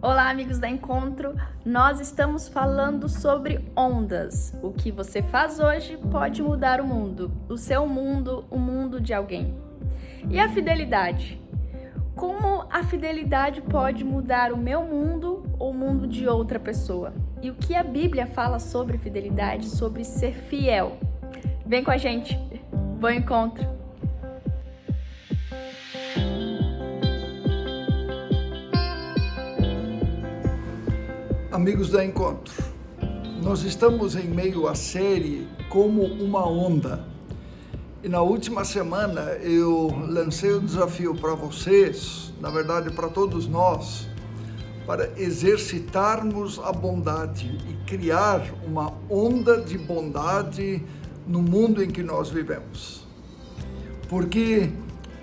Olá, amigos da Encontro! Nós estamos falando sobre ondas. O que você faz hoje pode mudar o mundo, o seu mundo, o mundo de alguém. E a fidelidade? Como a fidelidade pode mudar o meu mundo ou o mundo de outra pessoa? E o que a Bíblia fala sobre fidelidade, sobre ser fiel? Vem com a gente! Bom encontro! Amigos da Encontro, nós estamos em meio à série Como uma Onda. E na última semana eu lancei o desafio para vocês, na verdade para todos nós, para exercitarmos a bondade e criar uma onda de bondade no mundo em que nós vivemos. Porque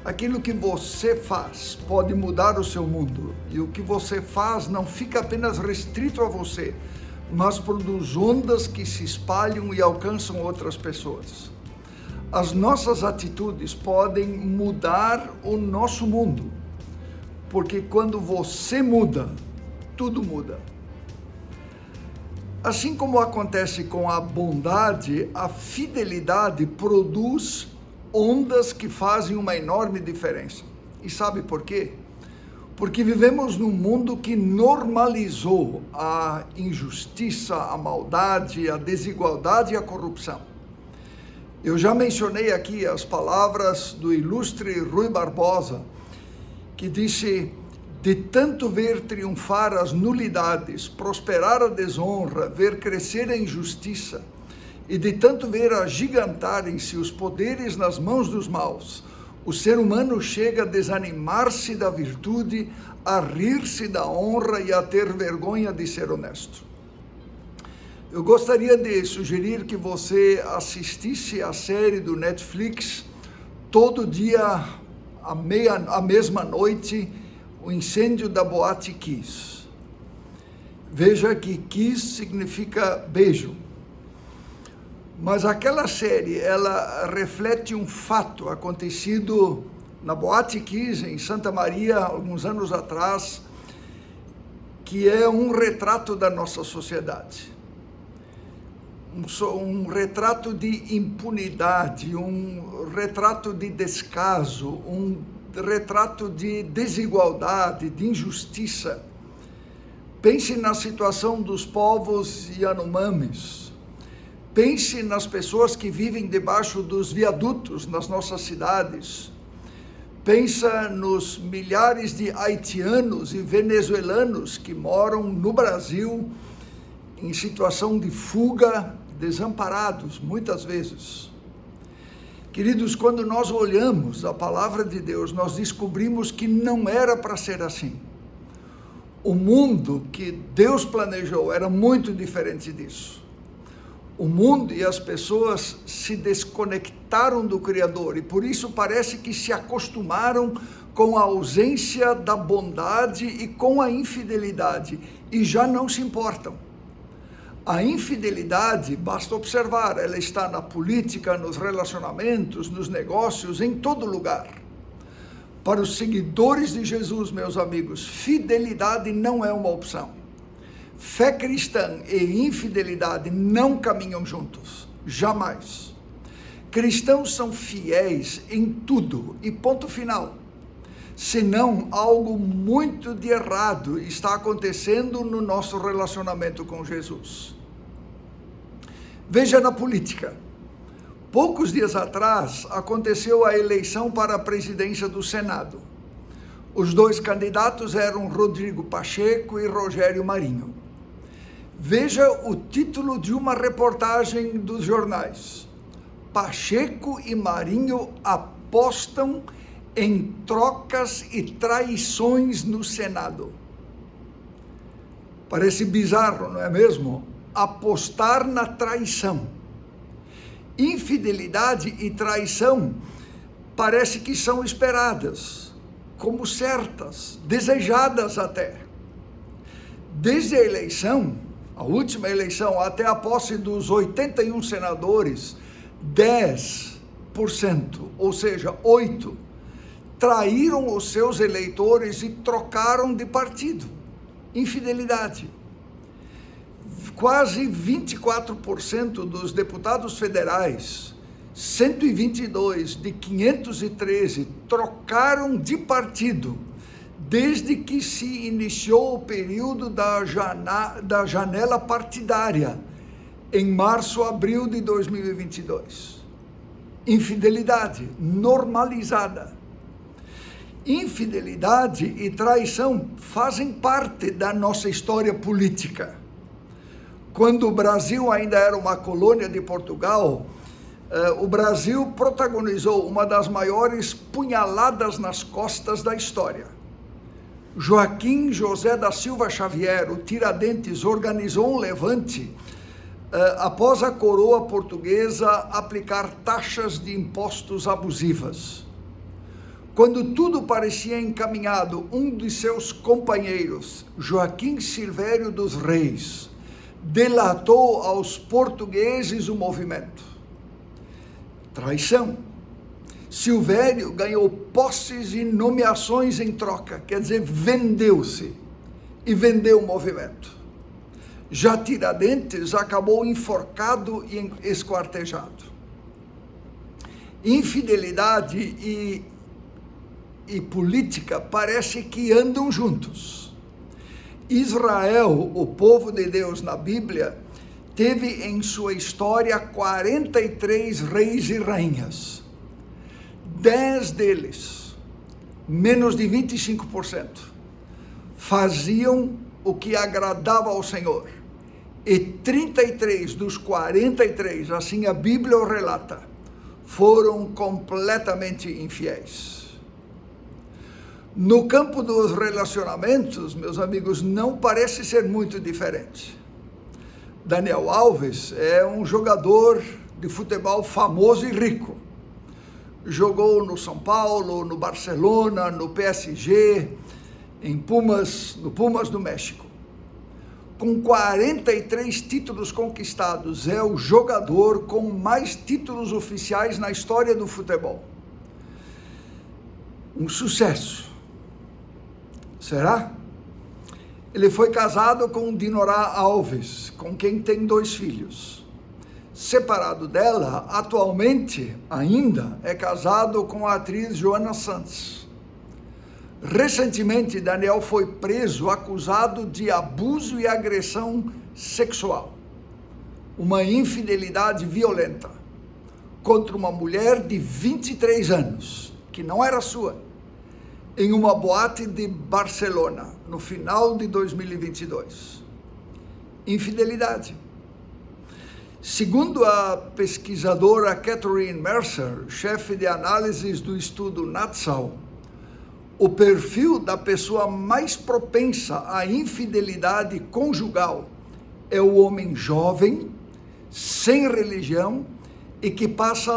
aquilo que você faz pode mudar o seu mundo, e o que você faz não fica apenas restrito a você, mas produz ondas que se espalham e alcançam outras pessoas. As nossas atitudes podem mudar o nosso mundo, porque quando você muda, tudo muda. Assim como acontece com a bondade, a fidelidade produz ondas que fazem uma enorme diferença. E sabe por quê? Porque vivemos num mundo que normalizou a injustiça, a maldade, a desigualdade e a corrupção. Eu já mencionei aqui as palavras do ilustre Rui Barbosa, que disse: de tanto ver triunfar as nulidades, prosperar a desonra, ver crescer a injustiça, e de tanto ver agigantarem-se os poderes nas mãos dos maus, o ser humano chega a desanimar-se da virtude, a rir-se da honra e a ter vergonha de ser honesto. Eu gostaria de sugerir que você assistisse a série do Netflix todo dia, à mesma noite, o incêndio da Boate Kiss. Veja que Kiss significa beijo. Mas aquela série, ela reflete um fato acontecido na Boate Kiss, em Santa Maria, alguns anos atrás, que é um retrato da nossa sociedade. Um retrato de impunidade, um retrato de descaso, um retrato de desigualdade, de injustiça. Pense na situação dos povos Yanomamis. Pense nas pessoas que vivem debaixo dos viadutos nas nossas cidades. Pensa nos milhares de haitianos e venezuelanos que moram no Brasil em situação de fuga, desamparados, muitas vezes. Queridos, quando nós olhamos a palavra de Deus, nós descobrimos que não era para ser assim. O mundo que Deus planejou era muito diferente disso. O mundo e as pessoas se desconectaram do Criador e por isso parece que se acostumaram com a ausência da bondade e com a infidelidade e já não se importam. A infidelidade, basta observar, ela está na política, nos relacionamentos, nos negócios, em todo lugar. Para os seguidores de Jesus, meus amigos, fidelidade não é uma opção. Fé cristã e infidelidade não caminham juntos, jamais. Cristãos são fiéis em tudo e ponto final. Senão, algo muito de errado está acontecendo no nosso relacionamento com Jesus. Veja na política. Poucos dias atrás aconteceu a eleição para a presidência do Senado. Os dois candidatos eram Rodrigo Pacheco e Rogério Marinho. Veja o título de uma reportagem dos jornais: Pacheco e Marinho apostam em trocas e traições no Senado. Parece bizarro, não é mesmo? Apostar na traição. Infidelidade e traição parece que são esperadas, como certas, desejadas até. Desde a eleição, a última eleição, até a posse dos 81 senadores, 10%, ou seja, 8%, traíram os seus eleitores e trocaram de partido. Infidelidade. Quase 24% dos deputados federais, 122 de 513, trocaram de partido desde que se iniciou o período da janela partidária, em março, abril de 2022. Infidelidade normalizada. Infidelidade e traição fazem parte da nossa história política. Quando o Brasil ainda era uma colônia de Portugal, o Brasil protagonizou uma das maiores punhaladas nas costas da história. Joaquim José da Silva Xavier, o Tiradentes, organizou um levante após a coroa portuguesa aplicar taxas de impostos abusivas. Quando tudo parecia encaminhado, um de seus companheiros, Joaquim Silvério dos Reis, delatou aos portugueses o movimento. Traição. Silvério ganhou posses e nomeações em troca, quer dizer, vendeu-se e vendeu o movimento. Já Tiradentes acabou enforcado e esquartejado. Infidelidade e política parece que andam juntos. Israel, o povo de Deus na Bíblia, teve em sua história 43 reis e rainhas. 10 deles, menos de 25%, faziam o que agradava ao Senhor. E 33 dos 43, assim a Bíblia o relata, foram completamente infiéis. No campo dos relacionamentos, meus amigos, não parece ser muito diferente. Daniel Alves é um jogador de futebol famoso e rico. Jogou no São Paulo, no Barcelona, no PSG, no Pumas do México. Com 43 títulos conquistados, é o jogador com mais títulos oficiais na história do futebol. Um sucesso. Será? Ele foi casado com Dinorá Alves, com quem tem 2 filhos. Separado dela, atualmente, ainda, é casado com a atriz Joana Santos. Recentemente, Daniel foi preso, acusado de abuso e agressão sexual. Uma infidelidade violenta contra uma mulher de 23 anos, que não era sua, em uma boate de Barcelona, no final de 2022. Infidelidade. Segundo a pesquisadora Catherine Mercer, chefe de análises do estudo Natsal, o perfil da pessoa mais propensa à infidelidade conjugal é o homem jovem, sem religião e que passa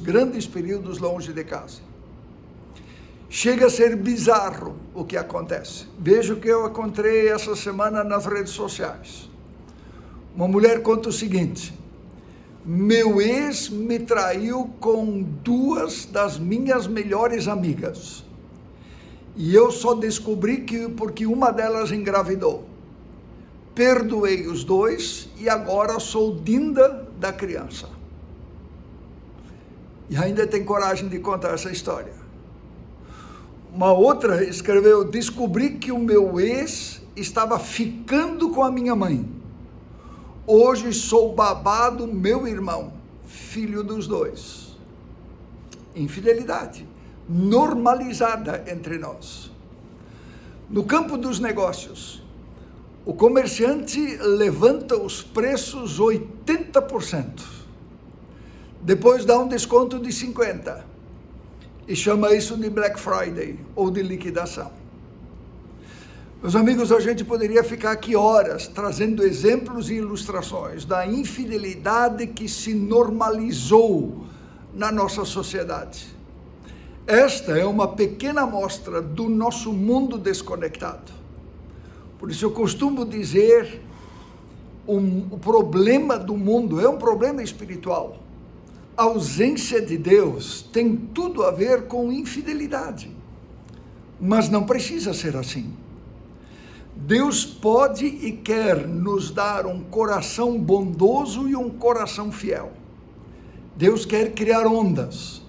grandes períodos longe de casa. Chega a ser bizarro o que acontece. Veja o que eu encontrei essa semana nas redes sociais. Uma mulher conta o seguinte: meu ex me traiu com 2 das minhas melhores amigas. E eu só descobri porque uma delas engravidou. Perdoei os 2 e agora sou dinda da criança. E ainda tem coragem de contar essa história. Uma outra escreveu: descobri que o meu ex estava ficando com a minha mãe. Hoje sou babá do meu irmão, filho dos 2. Infidelidade normalizada entre nós. No campo dos negócios, o comerciante levanta os preços 80%. Depois dá um desconto de 50%. E chama isso de Black Friday ou de liquidação. Meus amigos, a gente poderia ficar aqui horas trazendo exemplos e ilustrações da infidelidade que se normalizou na nossa sociedade. Esta é uma pequena amostra do nosso mundo desconectado. Por isso eu costumo dizer, o problema do mundo é um problema espiritual. A ausência de Deus tem tudo a ver com infidelidade. Mas não precisa ser assim. Deus pode e quer nos dar um coração bondoso e um coração fiel. Deus quer criar ondas.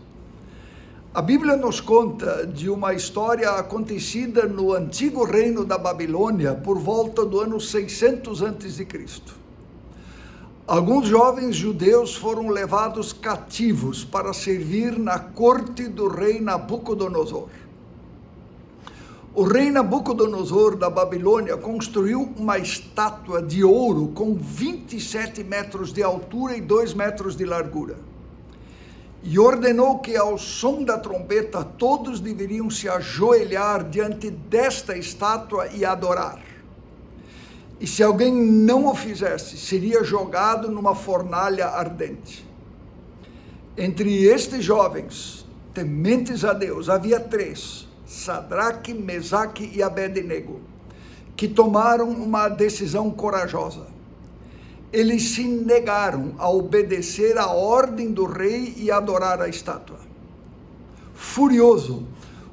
A Bíblia nos conta de uma história acontecida no antigo reino da Babilônia por volta do ano 600 a.C. Alguns jovens judeus foram levados cativos para servir na corte do rei Nabucodonosor. O rei Nabucodonosor da Babilônia construiu uma estátua de ouro com 27 metros de altura e 2 metros de largura. E ordenou que ao som da trombeta todos deveriam se ajoelhar diante desta estátua e adorar. E se alguém não o fizesse, seria jogado numa fornalha ardente. Entre estes jovens, tementes a Deus, havia 3, Sadraque, Mesaque e Abednego, que tomaram uma decisão corajosa. Eles se negaram a obedecer à ordem do rei e adorar a estátua. Furioso,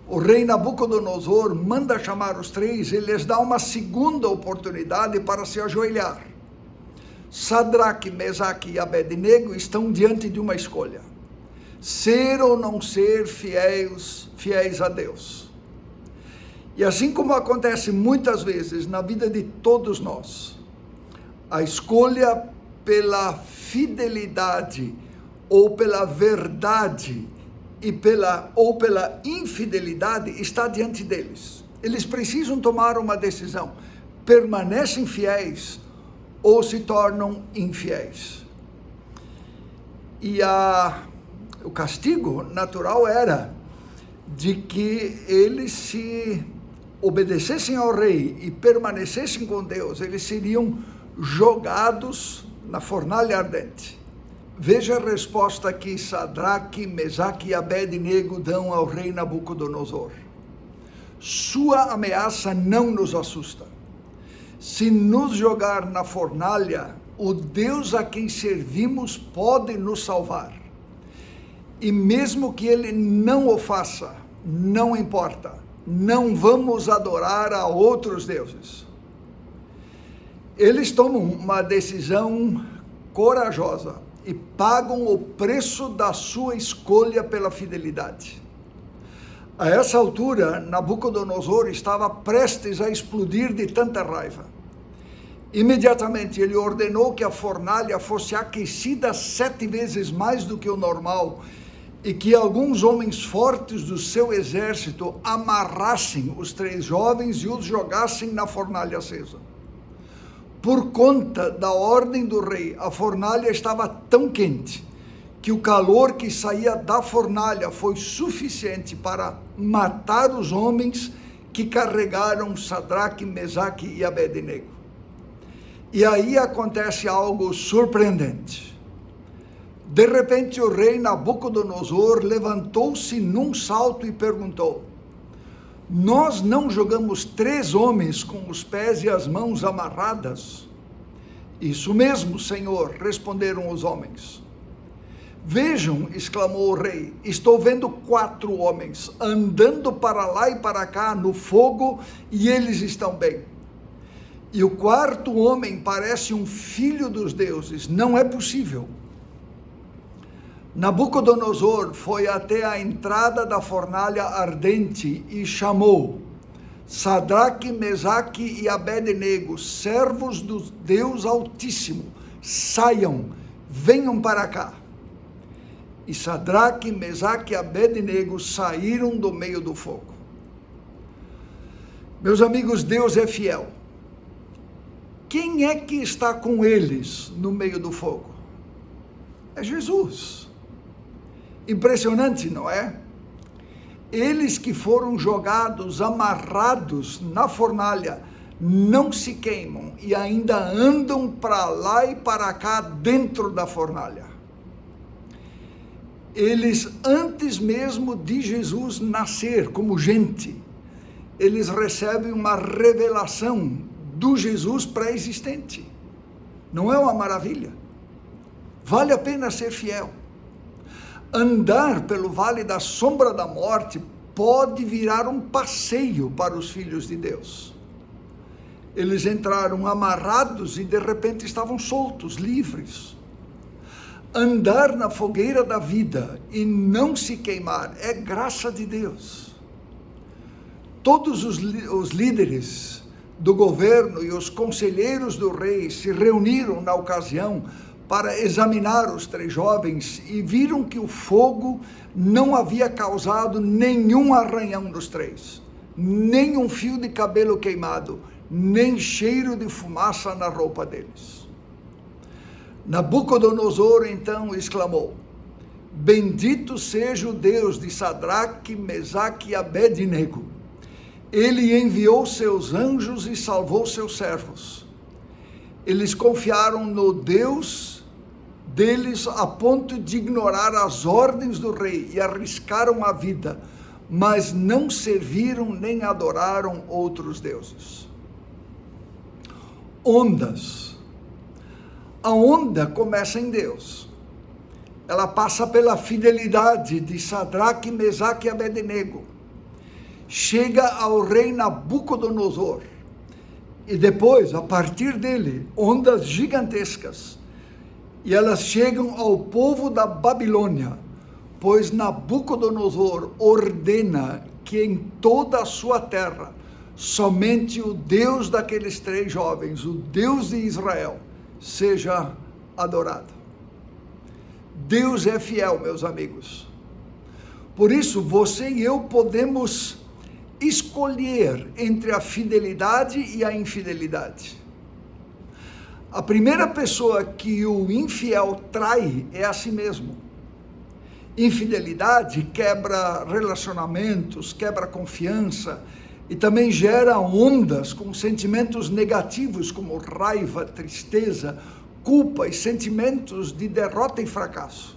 o rei Nabucodonosor manda chamar os 3 e lhes dá uma segunda oportunidade para se ajoelhar. Sadraque, Mesaque e Abednego estão diante de uma escolha: ser ou não ser fiéis a Deus. E assim como acontece muitas vezes na vida de todos nós, a escolha pela fidelidade ou pela verdade ou pela infidelidade está diante deles. Eles precisam tomar uma decisão: permanecem fiéis ou se tornam infiéis. E o castigo natural era de que eles, se obedecessem ao rei e permanecessem com Deus, eles seriam jogados na fornalha ardente. Veja a resposta que Sadraque, Mesaque e Abednego dão ao rei Nabucodonosor. Sua ameaça não nos assusta. Se nos jogar na fornalha, o Deus a quem servimos pode nos salvar. E mesmo que ele não o faça, não importa. Não vamos adorar a outros deuses. Eles tomam uma decisão corajosa e pagam o preço da sua escolha pela fidelidade. A essa altura, Nabucodonosor estava prestes a explodir de tanta raiva. Imediatamente ele ordenou que a fornalha fosse aquecida 7 vezes mais do que o normal e que alguns homens fortes do seu exército amarrassem os 3 jovens e os jogassem na fornalha acesa. Por conta da ordem do rei, a fornalha estava tão quente que o calor que saía da fornalha foi suficiente para matar os homens que carregaram Sadraque, Mesaque e Abednego. E aí acontece algo surpreendente. De repente o rei Nabucodonosor levantou-se num salto e perguntou: nós não jogamos 3 homens com os pés e as mãos amarradas? Isso mesmo, Senhor, responderam os homens. Vejam, exclamou o rei, estou vendo 4 homens andando para lá e para cá no fogo e eles estão bem. E o 4º homem parece um filho dos deuses, não é possível. Nabucodonosor foi até a entrada da fornalha ardente e chamou: Sadraque, Mesaque e Abednego, servos do Deus Altíssimo, saiam, venham para cá. E Sadraque, Mesaque e Abednego saíram do meio do fogo. Meus amigos, Deus é fiel. Quem é que está com eles no meio do fogo? É Jesus. Impressionante, não é? Eles que foram jogados, amarrados na fornalha, não se queimam e ainda andam para lá e para cá dentro da fornalha. Eles, antes mesmo de Jesus nascer como gente, eles recebem uma revelação do Jesus pré-existente. Não é uma maravilha? Vale a pena ser fiel. Andar pelo vale da sombra da morte pode virar um passeio para os filhos de Deus. Eles entraram amarrados e de repente estavam soltos, livres. Andar na fogueira da vida e não se queimar é graça de Deus. Todos os líderes do governo e os conselheiros do rei se reuniram na ocasião para examinar os 3 jovens e viram que o fogo não havia causado nenhum arranhão nos 3, nem um fio de cabelo queimado, nem cheiro de fumaça na roupa deles. Nabucodonosor então exclamou: bendito seja o Deus de Sadraque, Mesaque e Abednego. Ele enviou seus anjos e salvou seus servos. Eles confiaram no Deus deles a ponto de ignorar as ordens do rei e arriscaram a vida, mas não serviram nem adoraram outros deuses. Ondas. A onda começa em Deus. Ela passa pela fidelidade de Sadraque, Mesaque e Abednego. Chega ao rei Nabucodonosor. E depois, a partir dele, ondas gigantescas. E elas chegam ao povo da Babilônia, pois Nabucodonosor ordena que em toda a sua terra, somente o Deus daqueles 3 jovens, o Deus de Israel, seja adorado. Deus é fiel, meus amigos. Por isso, você e eu podemos escolher entre a fidelidade e a infidelidade. A primeira pessoa que o infiel trai é a si mesmo. Infidelidade quebra relacionamentos, quebra confiança e também gera ondas com sentimentos negativos como raiva, tristeza, culpa e sentimentos de derrota e fracasso.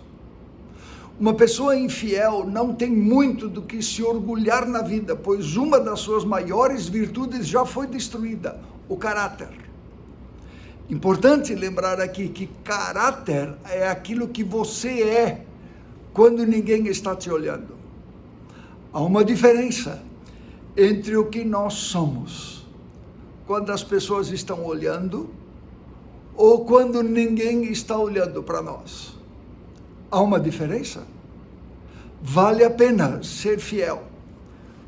Uma pessoa infiel não tem muito do que se orgulhar na vida, pois uma das suas maiores virtudes já foi destruída, o caráter. Importante lembrar aqui que caráter é aquilo que você é quando ninguém está te olhando. Há uma diferença entre o que nós somos quando as pessoas estão olhando ou quando ninguém está olhando para nós. Há uma diferença? Vale a pena ser fiel,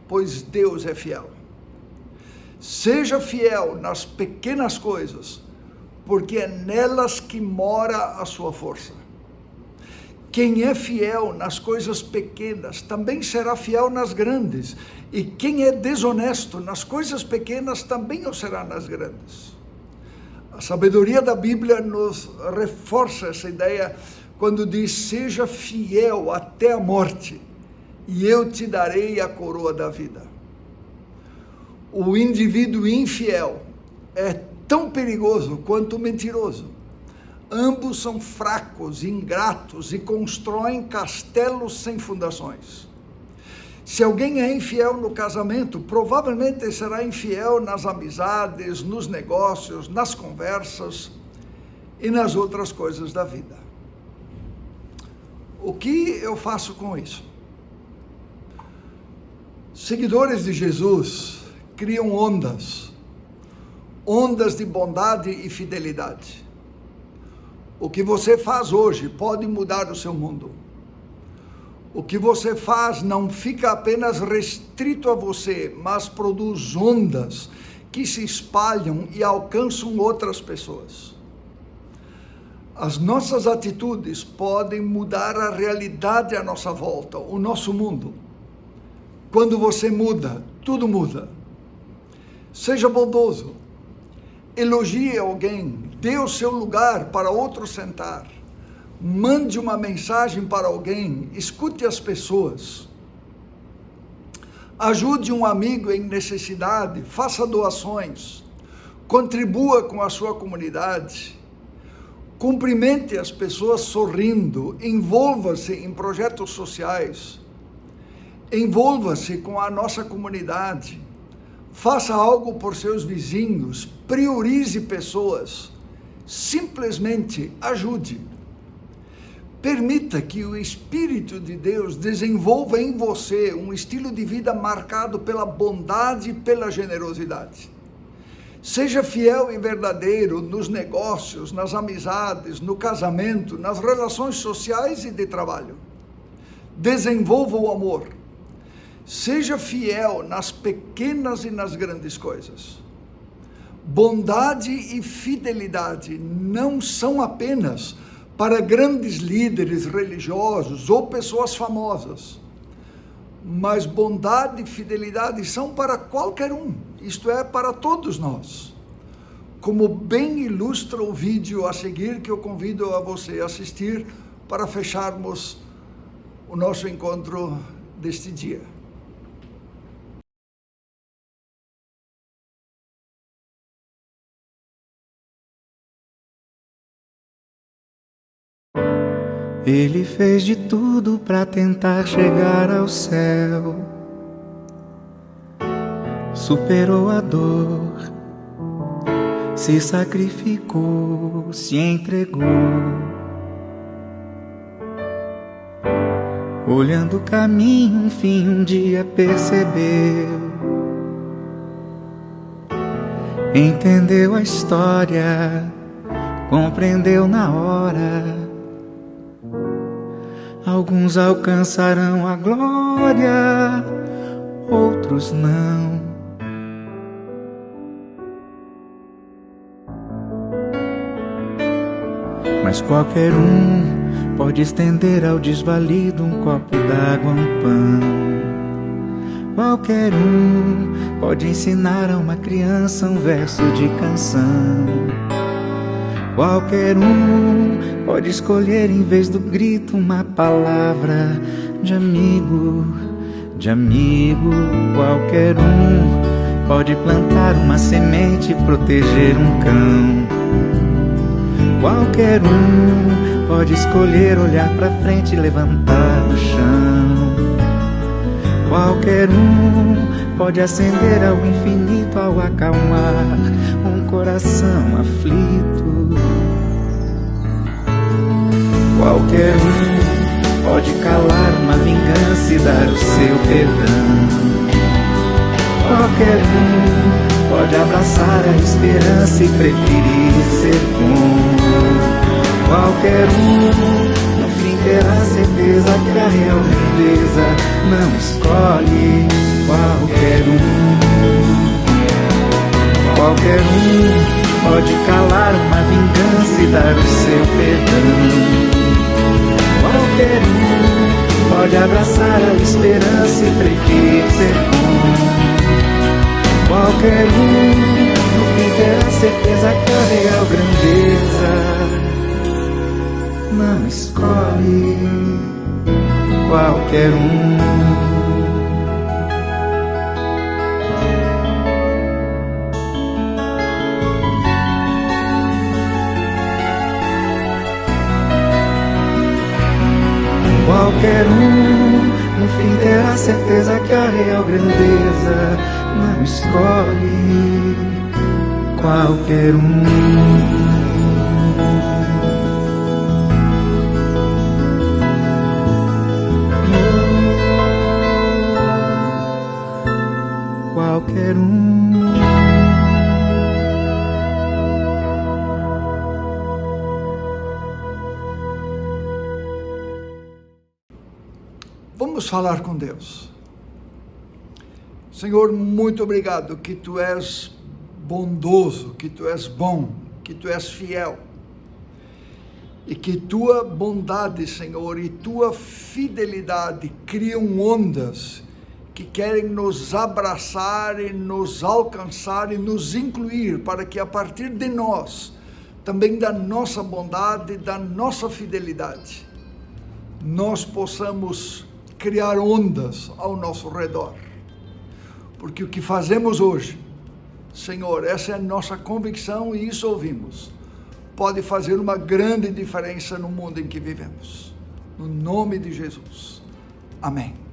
pois Deus é fiel. Seja fiel nas pequenas coisas, porque é nelas que mora a sua força. Quem é fiel nas coisas pequenas também será fiel nas grandes, e quem é desonesto nas coisas pequenas também o será nas grandes. A sabedoria da Bíblia nos reforça essa ideia quando diz: seja fiel até a morte, e eu te darei a coroa da vida. O indivíduo infiel é tão perigoso quanto o mentiroso. Ambos são fracos, ingratos e constroem castelos sem fundações. Se alguém é infiel no casamento, provavelmente será infiel nas amizades, nos negócios, nas conversas e nas outras coisas da vida. O que eu faço com isso? Seguidores de Jesus criam ondas de bondade e fidelidade. O que você faz hoje pode mudar o seu mundo. O que você faz não fica apenas restrito a você, mas produz ondas que se espalham e alcançam outras pessoas. As nossas atitudes podem mudar a realidade à nossa volta, o nosso mundo. Quando você muda, tudo muda. Seja bondoso. Elogie alguém, dê o seu lugar para outro sentar, mande uma mensagem para alguém, escute as pessoas, ajude um amigo em necessidade, faça doações, contribua com a sua comunidade, cumprimente as pessoas sorrindo, envolva-se em projetos sociais, envolva-se com a nossa comunidade, faça algo por seus vizinhos, priorize pessoas, simplesmente ajude. Permita que o Espírito de Deus desenvolva em você um estilo de vida marcado pela bondade e pela generosidade. Seja fiel e verdadeiro nos negócios, nas amizades, no casamento, nas relações sociais e de trabalho. Desenvolva o amor. Seja fiel nas pequenas e nas grandes coisas. Bondade e fidelidade não são apenas para grandes líderes religiosos ou pessoas famosas, mas bondade e fidelidade são para qualquer um, isto é, para todos nós. Como bem ilustra o vídeo a seguir, que eu convido a você a assistir para fecharmos o nosso encontro deste dia. Ele fez de tudo para tentar chegar ao céu. Superou a dor, se sacrificou, se entregou. Olhando o caminho, enfim, um dia percebeu. Entendeu a história, compreendeu na hora. Alguns alcançarão a glória, outros não. Mas qualquer um pode estender ao desvalido um copo d'água, um pão. Qualquer um pode ensinar a uma criança um verso de canção. Qualquer um pode escolher em vez do grito uma palavra de amigo, de amigo. Qualquer um pode plantar uma semente e proteger um cão. Qualquer um pode escolher olhar pra frente e levantar do chão. Qualquer um pode acender ao infinito ao acalmar um coração aflito. Qualquer um pode calar uma vingança e dar o seu perdão. Qualquer um pode abraçar a esperança e preferir ser bom. Qualquer um no fim terá certeza que a real grandeza não escolhe qualquer um. Qualquer um pode calar uma vingança e dar o seu perdão. Qualquer um pode abraçar a esperança e preferir ser bom. Qualquer um no fim terá certeza que a real grandeza não escolhe qualquer um. Qualquer um no fim terá certeza que a real grandeza não escolhe qualquer um. Qualquer um. Vamos falar com Deus. Senhor, muito obrigado que Tu és bondoso, que Tu és bom, que Tu és fiel. E que Tua bondade, Senhor, e Tua fidelidade criam ondas que querem nos abraçar e nos alcançar e nos incluir, para que a partir de nós, também da nossa bondade, da nossa fidelidade, nós possamos criar ondas ao nosso redor. Porque o que fazemos hoje, Senhor, essa é a nossa convicção e isso ouvimos, pode fazer uma grande diferença no mundo em que vivemos. No nome de Jesus. Amém.